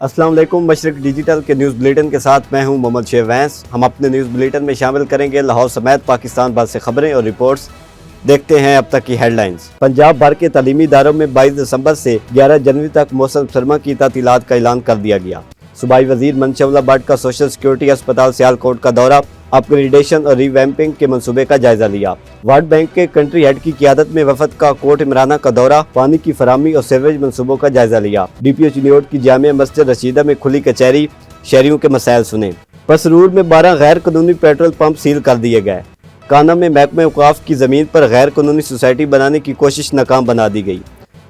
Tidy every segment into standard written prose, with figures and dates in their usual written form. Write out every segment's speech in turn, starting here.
अस्सलाम वालेकुम। मशरक डिजिटल के न्यूज़ बुलेटिन के साथ मैं हूं मोहम्मद शेवैंस। हम अपने न्यूज़ बुलेटिन में शामिल करेंगे लाहौर समेत पाकिस्तान भर से खबरें और रिपोर्ट्स। देखते हैं अब तक की हेडलाइंस। पंजाब भर के तालीमी इदारों में 22 दिसंबर से 11 जनवरी तक मौसम सरमा की तातीलात का ऐलान कर दिया गया। सूबाई वजीर मनशा भट्ट का सोशल सिक्योरिटी अस्पताल सियालकोट का दौरा, अपग्रेडेशन और रिवैम्पिंग के मंसूबे का जायजा लिया। वर्ल्ड बैंक के कंट्री हेड की क़ियादत में वफद का कोट इमराना का दौरा, पानी की फराहमी और सीवरेज मंसूबों का जायजा लिया। DPO चिन्योट की जामिया मस्जिद रशीदा में खुली कचहरी, शहरियों के मसाइल सुने। पसरूर में 12 गैर कानूनी पेट्रोल पंप सील कर दिए गए। काना में महकमे औकाफ की जमीन पर गैर कानूनी सोसाइटी बनाने की कोशिश नाकाम बना दी गई।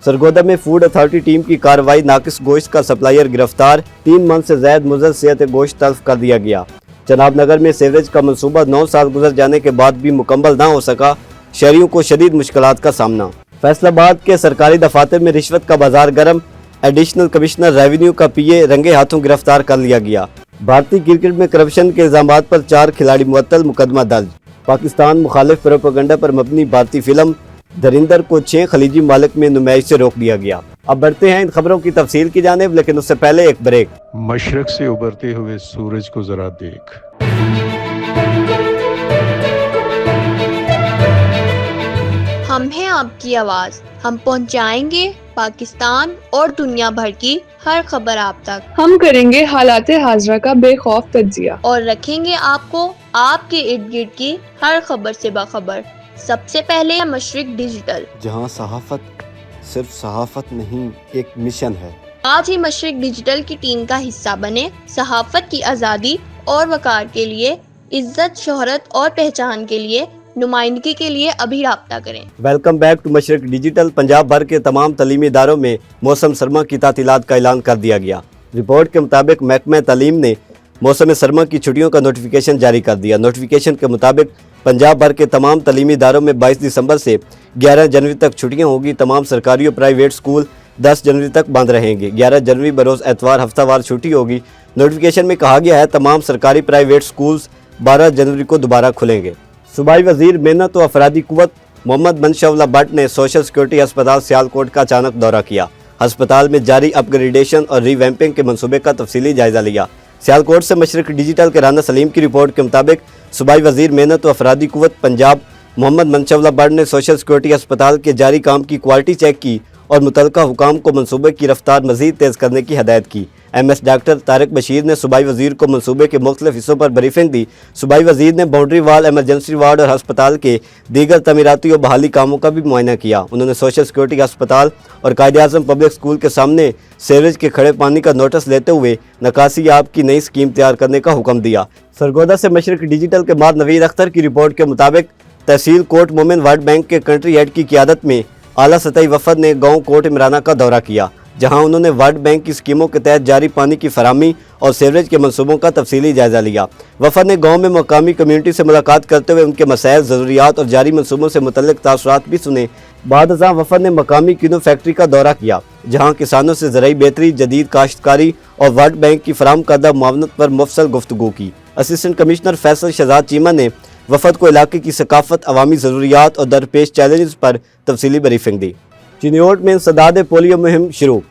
सरगोदा में फूड अथॉरिटी टीम की कार्रवाई, नाकिस गोश्त का सप्लायर गिरफ्तार, 3 मन से ज्यादा मुज़र सेहत गोश्त तल्फ कर दिया गया। जनाब नगर में सीवरेज का मंसूबा 9 साल गुजर जाने के बाद भी मुकम्मल ना हो सका, शहरियों को शदीद मुश्किलात का सामना। फैसलाबाद के सरकारी दफातर में रिश्वत का बाजार गर्म, एडिशनल कमिश्नर रेवेन्यू का PA रंगे हाथों गिरफ्तार कर लिया गया। भारतीय क्रिकेट में करप्शन के इल्जामात पर 4 खिलाड़ी मुअत्तल, मुकदमा दर्ज। पाकिस्तान मुखालिफ प्रोपेगेंडा पर मबनी भारतीय फिल्म धरिंदर को 6 खलीजी मालिक में नुमाइश से रोक दिया गया। अब बढ़ते हैं इन खबरों की तफसील की जानिब, लेकिन उससे पहले एक ब्रेक। मशरक से उभरते हुए सूरज को जरा देख। हम हैं आपकी आवाज, हम पहुंचाएंगे पाकिस्तान और दुनिया भर की हर खबर आप तक। हम करेंगे हालात हाजरा का बेखौफ तज्जिया और रखेंगे आपको आपके इर्द गिर्द की हर खबर से बाखबर। सबसे पहले मशरक डिजिटल, जहां सहाफत सिर्फ सहाफत नहीं, एक मिशन है। आज ही मशरक डिजिटल की टीम का हिस्सा बने। सहाफत की आज़ादी और वकार के लिए, इज्जत, शोहरत और पहचान के लिए, नुमाइंदगी के लिए अभी राब्ता करें। Welcome back to Mashriq digital. Punjab भर के तमाम तालीमी इदारों में मौसम सरमा की तातीलात का ऐलान कर दिया गया। रिपोर्ट के मुताबिक महकमा तालीम ने मौसम सरमा की छुट्टियों का नोटिफिकेशन जारी कर दिया। नोटिफिकेशन के मुताबिक पंजाब भर के तमाम तालीमी इदारों में 22 दिसंबर से 11 जनवरी तक छुट्टियां होगी। तमाम सरकारी और प्राइवेट स्कूल 10 जनवरी तक बंद रहेंगे। 11 जनवरी बरोज़ एतवार हफ्तावार छुट्टी होगी। नोटिफिकेशन में कहा गया है तमाम सरकारी प्राइवेट स्कूल्स 12 जनवरी को दोबारा खुलेंगे। सूबाई वजीर मेहनत और अफरादी कुव्वत मोहम्मद मनशा भट्ट ने सोशल सिक्योरिटी अस्पताल सियालकोट का अचानक दौरा किया। अस्पताल में जारी अपग्रेडेशन और रिवैम्पिंग के मंसूबे का तफसीली जायजा लिया। सियालकोट से मशरक डिजिटल के राना सलीम की रिपोर्ट के मुताबिक सूबाई वजीर मेहनत और अफरादी कुव्वत पंजाब मोहम्मद मनशा भट्ट ने सोशल सिक्योरिटी अस्पताल के जारी काम की क्वालिटी चेक की और मुतलका हुकाम को मंसूबे की रफ्तार मजीद तेज़ करने की हदायत की। MS डॉक्टर तारिक बशीर ने सूबाई वजीर को मंसूबे के मुख्तलिफ हिस्सों पर ब्रीफिंग दी। सूबाई वजीर ने बाउंड्री वाल, एमरजेंसी वार्ड और अस्पताल के दीगर तमीराती और बहाली कामों का भी मुआयना किया। उन्होंने सोशल सिक्योरिटी अस्पताल और कायद-ए-आज़म पब्लिक स्कूल के सामने सीवरेज के खड़े पानी का नोटिस लेते हुए निकासी आब की नई स्कीम तैयार करने का हुक्म दिया। सरगोदा से मशरक डिजिटल के बाद नवीद अख्तर की रिपोर्ट के मुताबिक तहसील कोट मोमिन वर्ल्ड बैंक के कंट्री हेड की क़ियादत में आला सतही वफद ने गाँव कोट इमराना का दौरा किया, जहां उन्होंने वर्ल्ड बैंक की स्कीमों के तहत जारी पानी की फराहमी और सीवरेज के मंसूबों का तफसीली जायजा लिया। वफद ने गांव में मकामी कम्यूनिटी से मुलाकात करते हुए उनके मसाइल, ज़रूरियात और जारी मंसूबों से मुतल्लिक तासुरात भी सुने। बाद अज़ां वफद ने मकामी किनो फैक्ट्री का दौरा किया, जहां किसानों से ज़राई बेहतरी, जदीद काश्तकारी और वर्ल्ड बैंक की फराहम करदा मुआवनत पर मुफसल गुफ्तगू की। असिस्टेंट कमिश्नर फैसल शहजाद चीमा ने वफद को इलाके की सकाफत, अवामी ज़रूरियात और दरपेश चैलेंज पर तफसीली ब्रीफिंग दी। चिन्योट में इंसदाद पोलियो मुहिम शुरू।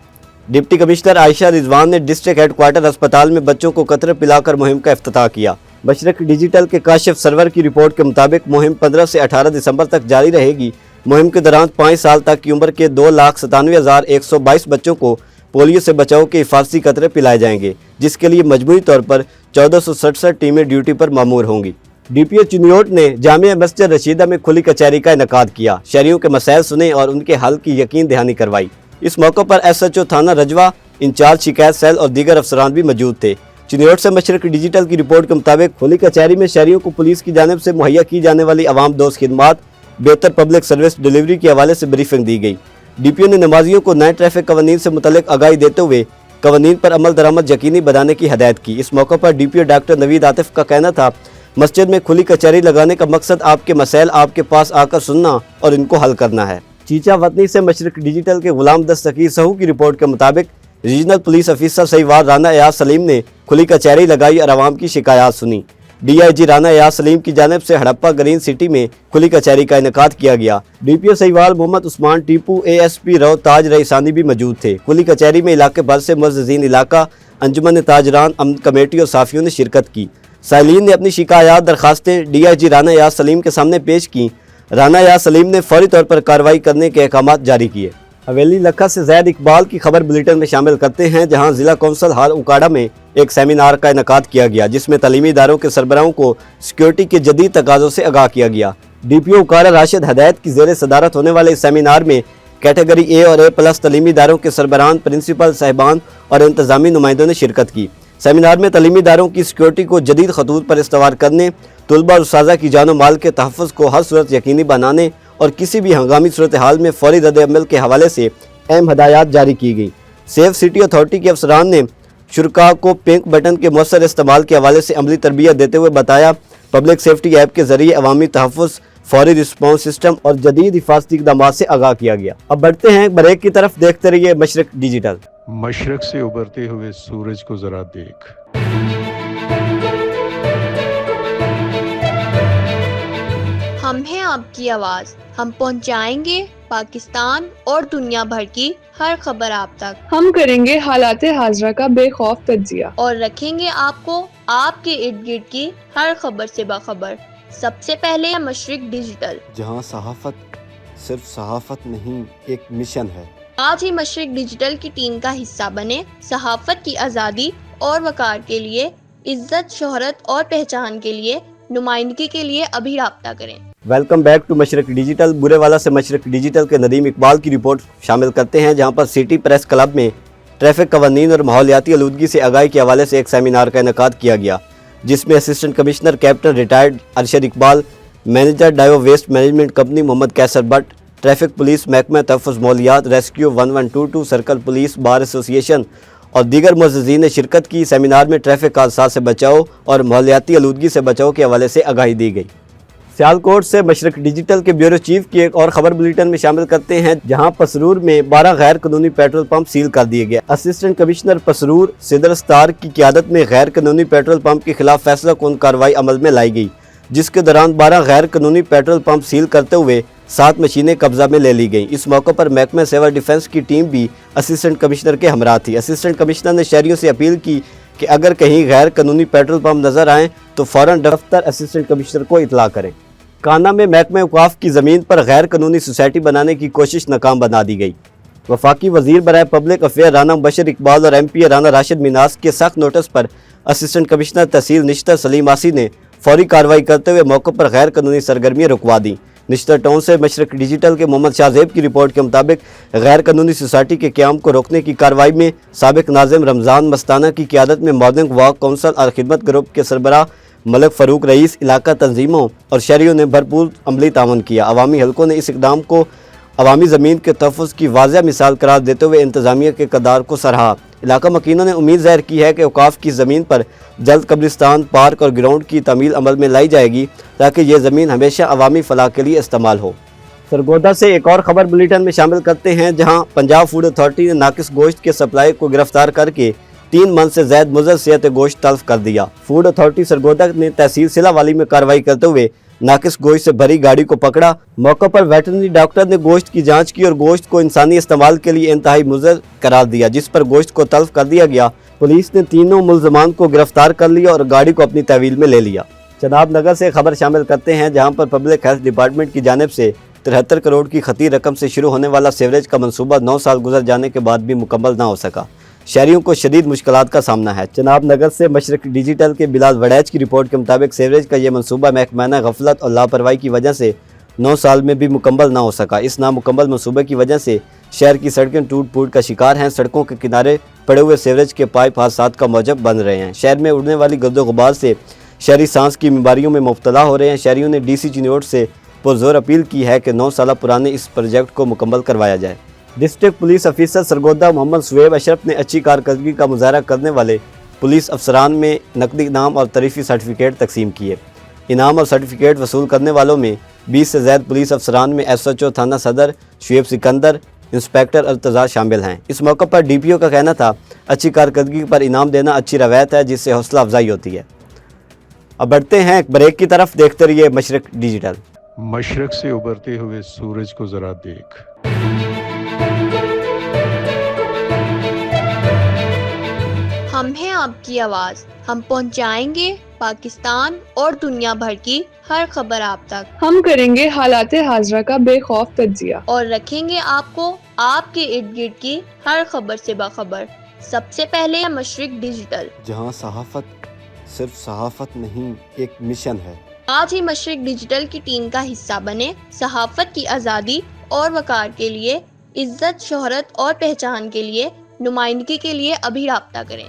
डिप्टी कमिश्नर आयशा रिजवान ने डिस्ट्रिक्ट हेडक्वार्टर अस्पताल में बच्चों को कतरे पिलाकर मुहिम का इफ्तिताह किया। मशरक डिजिटल के काशिफ सरवर की रिपोर्ट के मुताबिक मुहिम 15 से 18 दिसंबर तक जारी रहेगी। मुहिम के दौरान 5 साल तक की उम्र के 2,97,122 बच्चों को पोलियो से बचाव के हिफाजती कतरे पिलाए जाएंगे, जिसके लिए मजमूई तौर पर 1467 टीमें ड्यूटी पर मामूर होंगी। DPO चिन्योट ने जामिया मस्जिद रशीदा में खुली कचहरी का इनेकाद किया, शहरियों के मसाइल सुने और उनके हल की यकीन दहानी करवाई। इस मौके पर SHO थाना रजवा, इंचार्ज शिकायत सेल और दीगर अफसरान भी मौजूद थे। चिन्योट से मशरक डिजिटल की रिपोर्ट के मुताबिक खुली कचहरी में शहरियों को पुलिस की जानिब से मुहैया की जाने वाली अवाम दोस्त खिदमात, बेहतर पब्लिक सर्विस डिलीवरी के हवाले से ब्रीफिंग दी गई। DPO ने नमाजियों को नए ट्रैफिक कवानीन से मुतल्लिक आगाही देते हुए कवानीन पर अमल दरामद यकीनी बनाने की हदायत की। इस मौके पर DPO डॉक्टर नवीद आतिफ का कहना था, मस्जिद में खुली कचहरी लगाने का मकसद आपके मसाइल आपके पास आकर सुनना और इनको हल करना है। चीचा वतनी से मशरक डिजिटल के गुलाम दस्तगीर सहू की रिपोर्ट के मुताबिक regional police officer Sahiwal Rana Ayaz Saleem ने खुली कचहरी लगाई और आवाम की शिकायत सुनी। DIG राना एयाज सलीम की जानिब से हड़प्पा ग्रीन सिटी में खुली कचहरी का इनेकाद किया गया। DPO सहीवाल मोहम्मद उस्मान टीपू, ASP रव ताज रईसानी भी मौजूद थे। खुली कचहरी में इलाके भर से मुअज़्ज़िज़ीन इलाका, अंजुमन ताजरान, अमन कमेटी और साफियों ने शिरकत की। साइलीन ने अपनी शिकायत दरखास्तें DIG राना याद सलीम के सामने पेश की। राना याद सलीम ने फौरी तौर पर कार्रवाई करने के अहकाम जारी किए। हवेली लखा से ज़ैद इकबाल की खबर बुलेटिन में शामिल करते हैं, जहां जिला कौंसल हाल उकाड़ा में एक सेमिनार का इनेकाद किया गया, जिसमें तालीमी इदारों के सरबराहों को सिक्योरिटी के जदीद तकाज़ों से आगाह किया गया। DPO उकाड़ा राशिद हदायत की ज़ेर सदारत होने वाले इस सेमिनार में कैटेगरी A और A+ तालीमी इदारों के सरबराहान, प्रिंसिपल साहिबान और इंतजामी नुमाइंदों ने शिरकत की। सेमिनार में तालीमी इदारों की सिक्योरिटी को जदीद खतूत पर इस्तवार करने, तलबा और उस्ताज़ा की जान माल के तहफ़्फ़ुज़ को हर सूरत यकीनी बनाने और किसी भी हंगामी सूरत हाल में फौरी रद्द-ए-अमल के हवाले से अहम हदायत जारी की गई। सेफ सिटी अथॉरिटी के अफसरान ने शुरका को पिंक बटन के मौसर इस्तेमाल के हवाले से अमली तरबियत देते हुए बताया, पब्लिक सेफ्टी ऐप के जरिए अवामी तहफ़्फ़ुज़, फौरी रिस्पॉन्स सिस्टम और जदीद हिफाजती इक़दामात से आगाह किया गया। अब बढ़ते हैं ब्रेक की तरफ, देखते रहिए मशरक डिजिटल। मशरक से उभरते हुए सूरज को जरा देख। हम हैं आपकी आवाज़, हम पहुंचाएंगे पाकिस्तान और दुनिया भर की हर खबर आप तक, हम करेंगे हालाते हाजरा का बेखौफ तज्जिया और रखेंगे आपको आपके इर्द गिर्द की हर खबर से बाखबर। सबसे पहले मशरक डिजिटल, जहां सहाफ़त सिर्फ सहाफ़त नहीं, एक मिशन है। आज ही मशरक डिजिटल की टीम का हिस्सा बने। सहाफ़त की आज़ादी और वक़ार के लिए, इज्जत, शोहरत और पहचान के लिए, नुमाइंदगी के लिए अभी राब्ता करें। Welcome back to Mashriq digital. Burewala से मशरक डिजिटल के नदीम इकबाल की रिपोर्ट शामिल करते हैं, जहां पर सिटी प्रेस क्लब में ट्रैफिक कवानीन और माहौलियाती आलूदगी से आगाही के हवाले से एक सेमिनार का इनेकाद किया गया, जिसमें assistant commissioner captain retired Arshad Iqbal, manager डायो waste management company Mohammad Qaiser Butt, traffic police महकमा तहफ़्फ़ुज़ माहौलियात, rescue 1122, circle police, bar association और दीगर मुअज़्ज़िज़ीन ने शिरकत की। सेमिनार में ट्रैफिक हादसा से बचाव और माहौलियाती आलूदगी से बचाव के हवाले से आगाही दी गई। सियालकोट से मशरक डिजिटल के ब्यूरो चीफ की एक और खबर बुलेटिन में शामिल करते हैं, जहां पसरूर में 12 गैर कानूनी पेट्रोल पंप सील कर दिए गए। असिस्टेंट कमिश्नर पसरूर सिदर स्टार की क़यादत में गैर कानूनी पेट्रोल पंप के खिलाफ फैसला कुन कार्रवाई अमल में लाई गई, जिसके दौरान 12 गैर कानूनी पेट्रोल पंप सील करते हुए 7 मशीनें कब्जा में ले ली गई। इस मौके पर महकमा सिविल डिफेंस की टीम भी असिस्टेंट कमिश्नर के हमरा थी। असिस्टेंट कमिश्नर ने शहरियों से अपील की कि अगर कहीं गैर कानूनी पेट्रोल पंप नजर आए तो फौरन दफ्तर असिस्टेंट कमिश्नर को इतला करें। काना में महकमा औकाफ की ज़मीन पर गैर कानूनी सोसाइटी बनाने की कोशिश नाकाम बना दी गई। वफाकी वजीर बराए पब्लिक अफेयर राना मुबशर इकबाल और MP राना राशिद मिनास के सख्त नोटिस पर असिस्टेंट कमिश्नर तहसील निश्तर सलीम आसी ने फौरी कार्रवाई करते हुए मौके पर गैर कानूनी सरगर्मियाँ रुकवा दी। निश्तर टाउन से मशरक डिजिटल के मोहम्मद शाहजेब की रिपोर्ट के मुताबिक गैर कानूनी सोसाइटी के क़याम को रोकने की कार्रवाई में साबिक नाज़िम रमज़ान मस्ताना की क़यादत में मॉर्निंग वॉक काउंसिल और खिदमत ग्रुप के सरबराह मलिक फ़ारूक रईस, इलाका तंजीमों और शहरियों ने भरपूर अमली तावन किया। अवामी हलकों ने इस इक़दाम को अवामी ज़मीन के तहफ़्फ़ुज़ की वाज़ह मिसाल करार देते हुए इंतज़ामिया के किरदार को सराहा। इलाका मकीनों ने उम्मीद ज़ाहिर की है कि औकाफ की ज़मीन पर जल्द कब्रिस्तान, पार्क और ग्राउंड की तमील अमल में लाई जाएगी, ताकि ये ज़मीन हमेशा अवामी फ़लाह के लिए इस्तेमाल हो। सरगोदा से एक और खबर बुलेटिन में शामिल करते हैं, जहाँ पंजाब फूड अथॉरिटी ने नाकिस गोश्त के सप्लाई को गिरफ्तार करके 3 मन से ज़ायद मुज़र सेहत गोश्त तल्फ कर दिया। फूड अथॉरिटी सरगोदा ने तहसील सिलावाली में कार्रवाई करते हुए नाकिस गोश्त से भरी गाड़ी को पकड़ा। मौके पर वेटरनरी डॉक्टर ने गोश्त की जांच की और गोश्त को इंसानी इस्तेमाल के लिए इंतहाई मुज़र करार दिया, जिस पर गोश्त को तल्फ कर दिया गया। पुलिस ने तीनों मुलजमान को गिरफ्तार कर लिया और गाड़ी को अपनी तहवील में ले लिया। चनाब नगर से खबर शामिल करते हैं, जहाँ पर पब्लिक हेल्थ डिपार्टमेंट की जानिब से 73 करोड़ की खती रकम से शुरू होने वाला सीवरेज का मंसूबा 9 साल गुजर जाने के बाद भी मुकम्मल ना हो सका। शहरियों को शदीद मुश्किलात का सामना है। चनाब नगर से मशरक डिजिटल के बिलाल वड़ैच की रिपोर्ट के मुताबिक सीवरेज का यह मंसूबा महकमाना गफलत और लापरवाही की वजह से 9 साल में भी मुकम्मल ना हो सका। इस नामुकम्मल मंसूबे की वजह से शहर की सड़कें टूट फूट का शिकार हैं। सड़कों के किनारे पड़े हुए सीवरेज के पाइप हादसात का मौजब बन रहे हैं। शहर में उड़ने वाली गर्दो गुबार से शहरी सांस की बीमारियों में मुब्तला हो रहे हैं। शहरियों ने DC चिन्होट से पुरजोर अपील की है कि 9 साल पुराने इस प्रोजेक्ट को मुकम्मल करवाया जाए। District police officer Sargodha Muhammad Shoaib Ashraf ने अच्छी कारकर्दगी का मुजाहरा करने वाले पुलिस अफसरान में नकदी इनाम और तरीफ़ी सर्टिफिकेट तकसीम किए। इनाम और सर्टिफिकेट वसूल करने वालों में 20 से ज़्यादा पुलिस अफसरान में SHO थाना सदर शुएब सिकंदर, इंस्पेक्टर अल्तज़ा शामिल हैं। इस मौके पर DPO का कहना था, अच्छी कारकर्दगी पर इनाम देना अच्छी रवायत है, जिससे हौसला अफजाई होती है। अब बढ़ते हैं एक ब्रेक की तरफ, देखते रहिए मशरक डिजिटल। मशरक से उभरते हुए सूरज को जरा देख। हम ہم ہیں آپ کی آواز، ہم پہنچائیں گے پاکستان اور دنیا بھر کی ہر خبر آپ تک، ہم کریں گے حالات حاضرہ کا بے خوف تجزیہ، اور رکھیں گے آپ کو آپ کے ارد گرد کی ہر خبر سے باخبر۔ سب سے پہلے مشرق ڈیجیٹل، جہاں صحافت صرف صحافت نہیں، ایک مشن ہے۔ آج ہی مشرق ڈیجیٹل کی ٹیم کا حصہ بنے۔ صحافت کی آزادی اور وقار کے لیے، عزت، شہرت اور پہچان کے لیے، نمائندگی کے لیے ابھی رابطہ کریں۔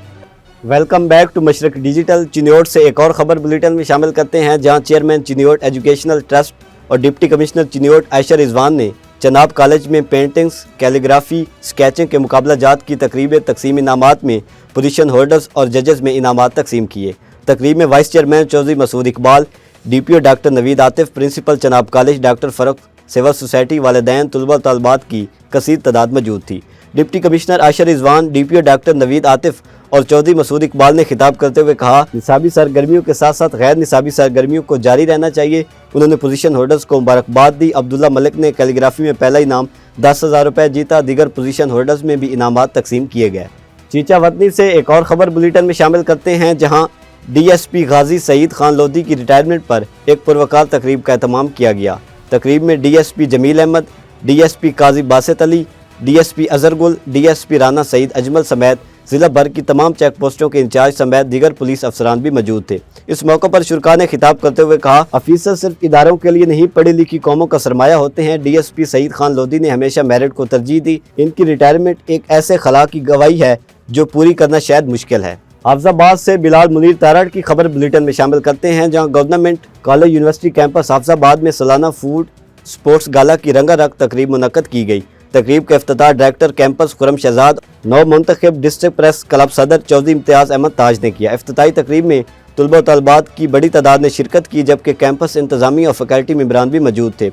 ویلکم بیک ٹو مشرق ڈیجیٹل۔ چنیوٹ سے ایک اور خبر بلیٹن میں شامل کرتے ہیں، جہاں چیئرمین چنیوٹ ایجوکیشنل ٹرسٹ اور ڈپٹی کمشنر چنیوٹ عائشہ رضوان نے چناب کالج میں پینٹنگز، کیلیگرافی، اسکیچنگ کے مقابلہ جات کی تقریب تقسیم انعامات میں پوزیشن ہولڈرز اور ججز میں انعامات تقسیم کیے۔ تقریب میں vice chairman Chaudhry Masood Iqbal, D P O doctor Naveed Atif, principal Chenab college doctor Farrukh, civil society, والدین، طلباء و طالبات کی کثیر تعداد موجود تھی۔ Deputy commissioner Ayesha Rizwan, D P O doctor Naveed Atif اور چودھری مسعود اقبال نے خطاب کرتے ہوئے کہا، نصابی سرگرمیوں کے ساتھ ساتھ غیر نصابی سرگرمیوں کو جاری رہنا چاہیے۔ انہوں نے پوزیشن ہولڈرز کو مبارکباد دی۔ عبداللہ ملک نے کیلیگرافی میں پہلا انعام 10,000 روپے جیتا۔ دیگر پوزیشن ہولڈرز میں بھی انعامات تقسیم کیے گئے۔ چیچا وطنی سے ایک اور خبر بلیٹن میں شامل کرتے ہیں، جہاں ڈی ایس پی غازی سعید خان لودھی کی ریٹائرمنٹ پر ایک پروقار تقریب کا اہتمام کیا گیا۔ تقریب میں ڈی ایس پی جمیل احمد، ڈی ایس پی قاضی باسط علی، ڈی ایس پی اظہر گل، ڈی ایس پی رانا سعید اجمل سمیت ضلع بھر کی تمام چیک پوسٹوں کے انچارج سمیت دیگر پولیس افسران بھی موجود تھے۔ اس موقع پر شرکاء نے خطاب کرتے ہوئے کہا، افیسر صرف اداروں کے لیے نہیں، پڑھی لکھی قوموں کا سرمایہ ہوتے ہیں۔ ڈی ایس پی سعید خان لودھی نے ہمیشہ میرٹ کو ترجیح دی۔ ان کی ریٹائرمنٹ ایک ایسے خلا کی گواہی ہے جو پوری کرنا شاید مشکل ہے۔ حافظ آباد سے بلال منیر تارڑ کی خبر بلیٹن میں شامل کرتے ہیں، جہاں گورنمنٹ کالج یونیورسٹی کیمپس حافظ آباد میں سالانہ فوڈ سپورٹس گالا کی رنگا رنگ تقریب منعقد کی گئی۔ تقریب کا افتتاح ڈائریکٹر کیمپس خرم شہزاد، نو منتخب ڈسٹرکٹ پریس کلب صدر چودھری امتیاز احمد تاج نے کیا۔ افتتاحی تقریب میں طلباء و طالبات کی بڑی تعداد نے شرکت کی، جبکہ کیمپس انتظامیہ اور فیکلٹی ممبران بھی موجود تھے۔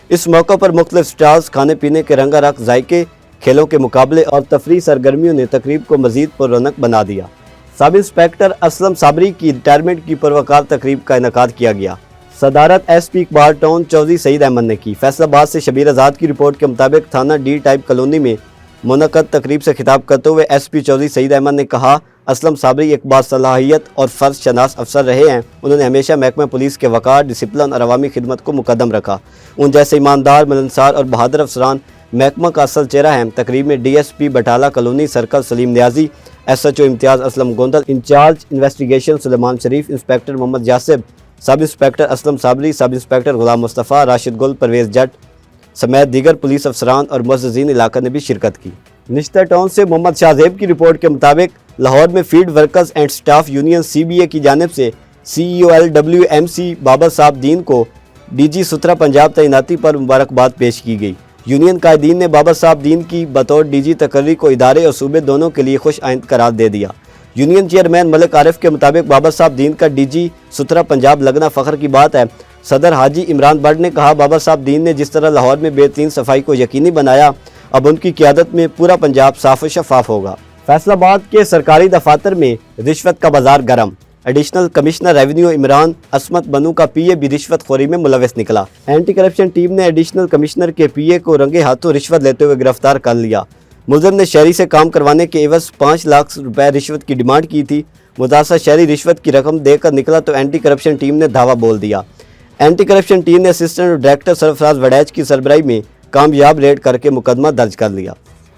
اس موقع پر مختلف سٹالز، کھانے پینے کے رنگا رنگ ذائقے، کھیلوں کے مقابلے اور تفریحی سرگرمیوں نے تقریب کو مزید پر رونق بنا دیا۔ سب انسپیکٹر اسلم صابری کی ریٹائرمنٹ کی پروقار تقریب کا انعقاد کیا گیا۔ صدارت S P Iqbal town Chaudhry Saeed Ahmed نے کی۔ فیصل آباد سے شبیر آزاد کی رپورٹ کے مطابق تھانہ ڈی ٹائپ کالونی میں منعقد تقریب سے خطاب کرتے ہوئے ایس پی چودھری سعید احمد نے کہا، اسلم صابری ایک باصلاحیت اور فرض شناس افسر رہے ہیں۔ انہوں نے ہمیشہ محکمہ پولیس کے وقار، ڈسپلن اور عوامی خدمت کو مقدم رکھا۔ ان جیسے ایماندار، ملنسار اور بہادر افسران محکمہ کا اصل چہرہ ہیں۔ تقریب میں D S P Batala colony circle Saleem Niazi, S H O Imtiaz Aslam Gondal, incharge investigation Sulaiman Sharif, inspector Muhammad Yasib, sub inspector Aslam Sabri, sub inspector Ghulam Mustafa, Rashid گل، پرویز جٹ سمیت دیگر پولیس افسران اور معززین علاقہ نے بھی شرکت کی۔ نشتر ٹاؤن سے محمد شاہ زیب کی رپورٹ کے مطابق لاہور میں field workers and staff union C B A کی جانب سے C E O L W M C Babar Sahib Din کو ڈی جی سترہ پنجاب تعیناتی پر مبارکباد پیش کی گئی۔ یونین قائدین نے بابر صاحب دین کی بطور ڈی جی تقرری کو ادارے اور صوبے دونوں کے لیے خوش آئند قرار دے دیا۔ یونین چیئرمین ملک عارف کے مطابق بابر صاحب دین کا ڈی جی سترہ پنجاب لگنا فخر کی بات ہے۔ صدر حاجی عمران بٹ نے کہا، بابر صاحب دین نے جس طرح لاہور میں بہترین صفائی کو یقینی بنایا، اب ان کی قیادت میں پورا پنجاب صاف و شفاف ہوگا۔ فیصل آباد کے سرکاری دفاتر میں رشوت کا بازار گرم۔ ایڈیشنل کمشنر ریونیو عمران عصمت بنو کا پی اے بھی رشوت خوری میں ملوث نکلا۔ اینٹی کرپشن ٹیم نے ایڈیشنل کمشنر کے پی اے کو رنگے ہاتھوں رشوت لیتے ہوئے گرفتار کر لیا۔ ملزم نے شہری سے کام کروانے کے عوض 5 لاکھ روپے رشوت کی ڈیمانڈ کی تھی۔ متاثرہ شہری رشوت کی رقم دے کر نکلا تو اینٹی کرپشن ٹیم نے دھاوا بول دیا۔ اینٹی کرپشن ٹیم نے اسسٹنٹ ڈائریکٹر سرفراز وڈیچ کی سربراہی میں کامیاب ریڈ کر کے مقدمہ درج کر لیا۔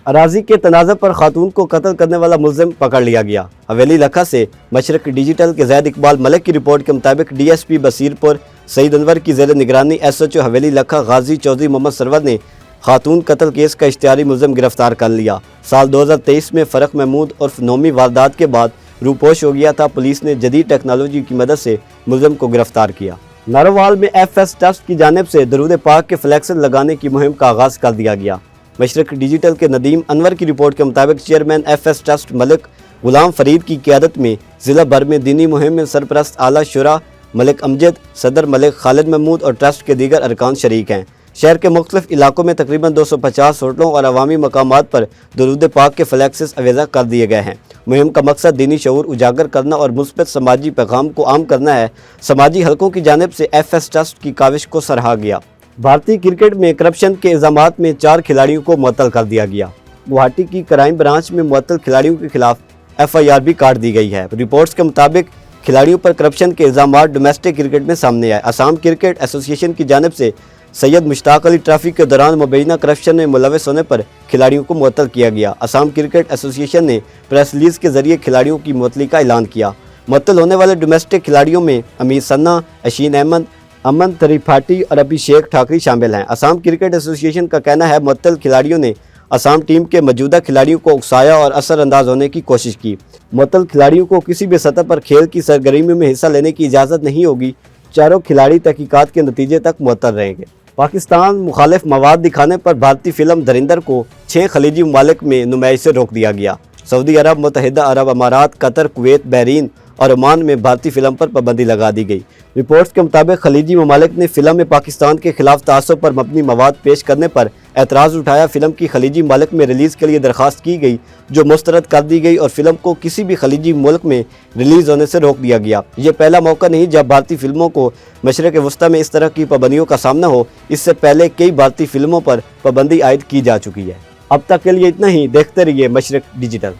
اراضی کے تنازع پر خاتون کو قتل کرنے والا ملزم پکڑ لیا گیا۔ حویلی لکھا سے مشرق ڈیجیٹل کے زید اقبال ملک کی رپورٹ کے مطابق ڈی ایس پی بصیر پور سعید انور کی زیر نگرانی ایس ایچ او حویلی لکھا غازی چودھری محمد سرور نے خاتون قتل کیس کا اشتہاری ملزم گرفتار کر لیا۔ سال 2023 میں فرق محمود عرف نومی واردات کے بعد روپوش ہو گیا تھا۔ پولیس نے جدید ٹیکنالوجی کی مدد سے ملزم کو گرفتار کیا۔ نارووال میں ایف ایس ٹرسٹ کی جانب سے درود پاک کے فلیکس لگانے کی مہم کا آغاز کر دیا گیا۔ مشرق ڈیجیٹل کے ندیم انور کی رپورٹ کے مطابق چیئرمین ایف ایس ٹرسٹ ملک غلام فرید کی قیادت میں ضلع بھر میں دینی مہم میں سرپرست اعلیٰ شورا ملک امجد، صدر ملک خالد محمود اور ٹرسٹ کے دیگر ارکان شریک ہیں۔ شہر کے مختلف علاقوں میں تقریباً 250 ہوٹلوں اور عوامی مقامات پر درود پاک کے فلیکسز اویزہ کر دیے گئے ہیں۔ مہم کا مقصد دینی شعور اجاگر کرنا اور مثبت سماجی پیغام کو عام کرنا ہے۔ سماجی حلقوں کی جانب سے ایف ایس ٹرسٹ کی کاوش کو سراہا گیا۔ بھارتی کرکٹ میں کرپشن کے الزامات میں 4 کھلاڑیوں کو معطل کر دیا گیا۔ گوہاٹی کی کرائم برانچ میں معطل کھلاڑیوں کے خلاف FIR भी काट दी गई है। रिपोर्ट्स के मुताबिक खिलाड़ियों पर करप्शन के इल्जामात डोमेस्टिक क्रिकेट में सामने आए। असम क्रिकेट एसोसिएशन की जानिब से सैयद मुश्ताक अली ट्रॉफी के दौरान मुबैना करप्शन में मुलविस होने पर खिलाड़ियों को मुअत्तल किया गया। असम क्रिकेट एसोसिएशन ने प्रेस रिलीज के जरिए खिलाड़ियों की मुअत्तली का ऐलान किया। मुअत्तल होने वाले डोमेस्टिक खिलाड़ियों में अमीर सन्ना, अशीन अहमद, अमन त्रिपाठी और अभिषेक ठाकरे शामिल हैं। असम क्रिकेट एसोसिएशन का कहना है मुअत्तल खिलाड़ियों ने असम टीम के मौजूदा खिलाड़ियों को उकसाया और असरअंदाज होने की कोशिश की। मुअत्तल खिलाड़ियों को किसी भी सतह पर खेल की सरगर्मी में हिस्सा लेने की इजाज़त नहीं होगी। चारों खिलाड़ी तहकीकात के नतीजे तक मुअत्तल रहेंगे। पाकिस्तान मुखालिफ मवाद दिखाने पर भारतीय फिल्म दरिंदर को 6 खलीजी ममालिक में नुमाइश से रोक दिया गया। सऊदी अरब, मुत्तहिदा अरब अमारात, कतर, कुवैत, बहरीन और ओमान में भारतीय फिल्म पर पाबंदी लगा दी गई। रिपोर्ट्स के मुताबिक खलीजी ममालिक ने फिल्म में पाकिस्तान के खिलाफ तासुब पर मबनी मवाद पेश करने पर एतराज़ उठाया। फिल्म की खलीजी ममालिक में रिलीज़ के लिए दरख्वास्त की गई जो मुस्तरद कर दी गई और फिल्म को किसी भी खलीजी मुल्क में रिलीज़ होने से रोक दिया गया। ये पहला मौका नहीं जब भारतीय फिल्मों को मशरिक़ वस्ती में इस तरह की पाबंदियों का सामना हो। इससे पहले कई भारतीय फिल्मों पर पाबंदी आयद की जा चुकी है। अब तक के लिए इतना ही। देखते रहिए मशरिक़ डिजिटल।